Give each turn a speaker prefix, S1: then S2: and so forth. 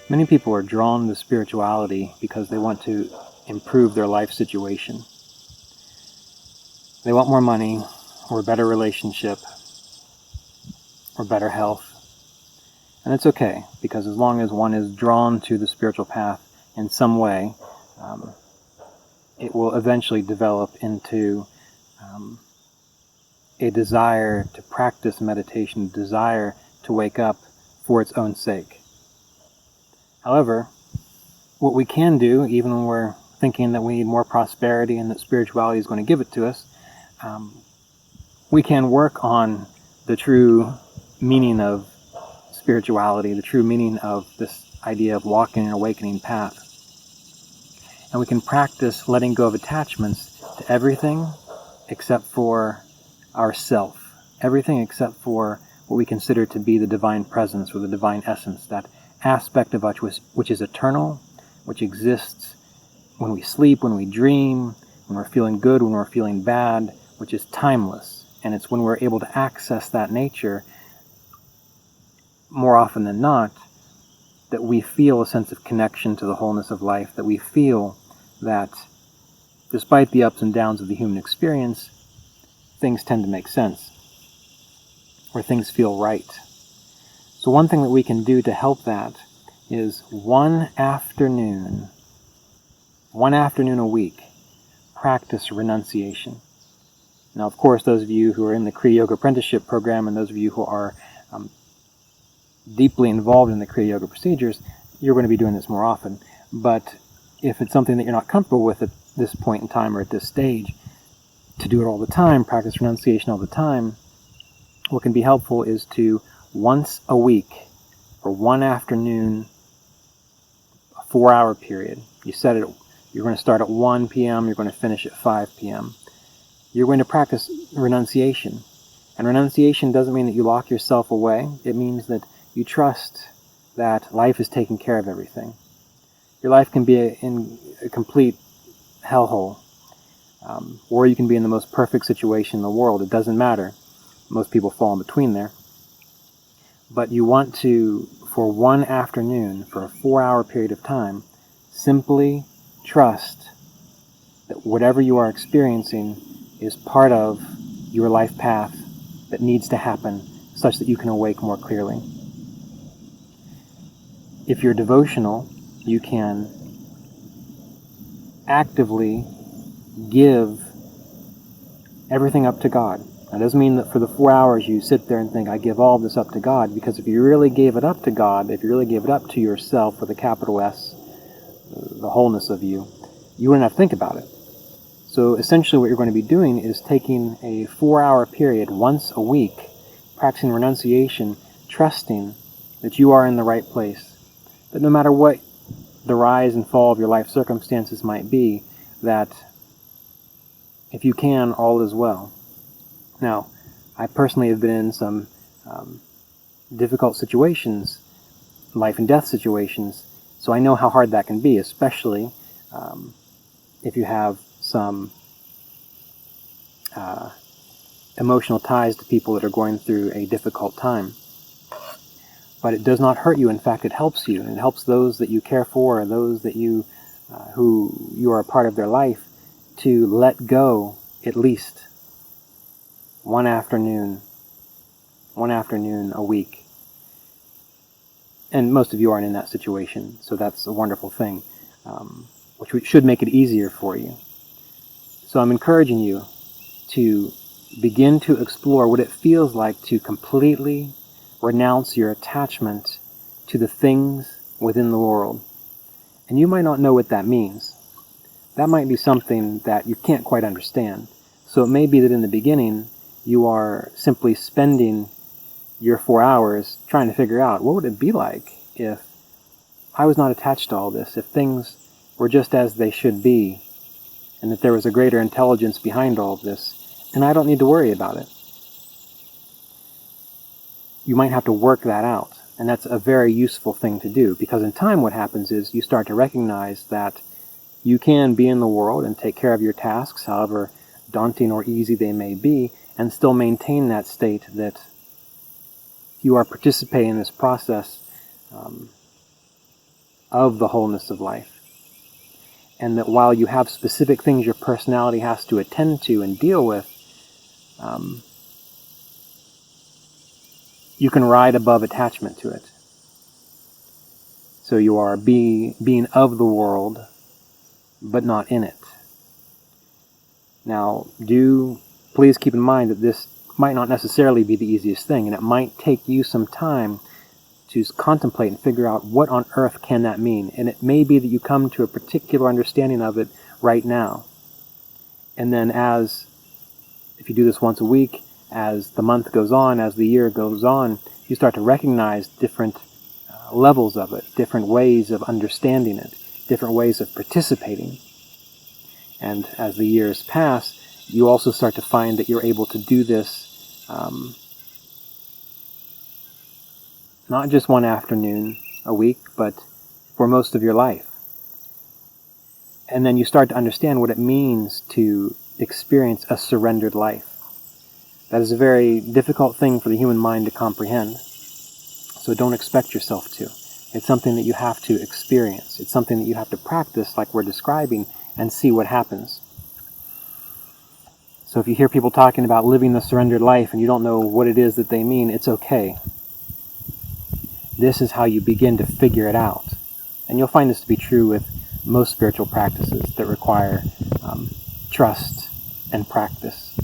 S1: Many people are drawn to spirituality because they want to improve their life situation. They want more money, or a better relationship, or better health. And it's okay, because as long as one is drawn to the spiritual path in some way, it will eventually develop into a desire to practice meditation, a desire to wake up for its own sake. However, what we can do, even when we're thinking that we need more prosperity and that spirituality is going to give it to us, we can work on the true meaning of spirituality, the true meaning of this idea of walking an awakening path. And we can practice letting go of attachments to everything except for ourself, everything except for what we consider to be the divine presence or the divine essence, that aspect of us which is eternal, which exists when we sleep, when we dream, when we're feeling good, when we're feeling bad, which is timeless. And it's when we're able to access that nature, more often than not, that we feel a sense of connection to the wholeness of life, that we feel that despite the ups and downs of the human experience, things tend to make sense, or things feel right. So one thing that we can do to help that is one afternoon a week, practice renunciation. Now, of course, those of you who are in the Kriya Yoga Apprenticeship Program and those of you who are deeply involved in the Kriya Yoga procedures, you're going to be doing this more often. But if it's something that you're not comfortable with at this point in time or at this stage, to do it all the time, practice renunciation all the time, what can be helpful is to once a week, for one afternoon, a 4-hour period. You set it, you're going to start at 1 p.m., you're going to finish at 5 p.m. You're going to practice renunciation. And renunciation doesn't mean that you lock yourself away. It means that you trust that life is taking care of everything. Your life can be in a complete hellhole, or you can be in the most perfect situation in the world. It doesn't matter. Most people fall in between there. But you want to, for one afternoon, for a 4-hour period of time, simply trust that whatever you are experiencing is part of your life path that needs to happen such that you can awake more clearly. If you're devotional, you can actively give everything up to God. That doesn't mean that for the 4 hours you sit there and think, I give all this up to God, because if you really gave it up to God, if you really gave it up to yourself with a capital S, the wholeness of you, you wouldn't have to think about it. So essentially what you're going to be doing is taking a 4-hour period once a week, practicing renunciation, trusting that you are in the right place, that no matter what the rise and fall of your life circumstances might be, that if you can, all is well. Now, I personally have been in some difficult situations, life and death situations, so I know how hard that can be, especially if you have some emotional ties to people that are going through a difficult time. But it does not hurt you. In fact, it helps you, and it helps those that you care for, or those that you who you are a part of their life, to let go at least one afternoon a week. And most of you aren't in that situation, so that's a wonderful thing, which should make it easier for you. So I'm encouraging you to begin to explore what it feels like to completely renounce your attachment to the things within the world. And you might not know what that means. That might be something that you can't quite understand. So it may be that in the beginning you are simply spending your 4 hours trying to figure out, what would it be like if I was not attached to all this, if things were just as they should be, and that there was a greater intelligence behind all of this, and I don't need to worry about it. You might have to work that out, and that's a very useful thing to do, because in time what happens is you start to recognize that you can be in the world and take care of your tasks, however daunting or easy they may be, and still maintain that state that you are participating in this process of the wholeness of life. And that while you have specific things your personality has to attend to and deal with, you can ride above attachment to it. So you are being of the world, but not in it. Now, please keep in mind that this might not necessarily be the easiest thing, and it might take you some time to contemplate and figure out what on earth can that mean. And it may be that you come to a particular understanding of it right now. And then if you do this once a week, as the month goes on, as the year goes on, you start to recognize different levels of it, different ways of understanding it, different ways of participating. And as the years pass, you also start to find that you're able to do this not just one afternoon a week, but for most of your life. And then you start to understand what it means to experience a surrendered life. That is a very difficult thing for the human mind to comprehend. So don't expect yourself to. It's something that you have to experience. It's something that you have to practice, like we're describing, and see what happens. So if you hear people talking about living the surrendered life and you don't know what it is that they mean, it's okay. This is how you begin to figure it out. And you'll find this to be true with most spiritual practices that require trust and practice.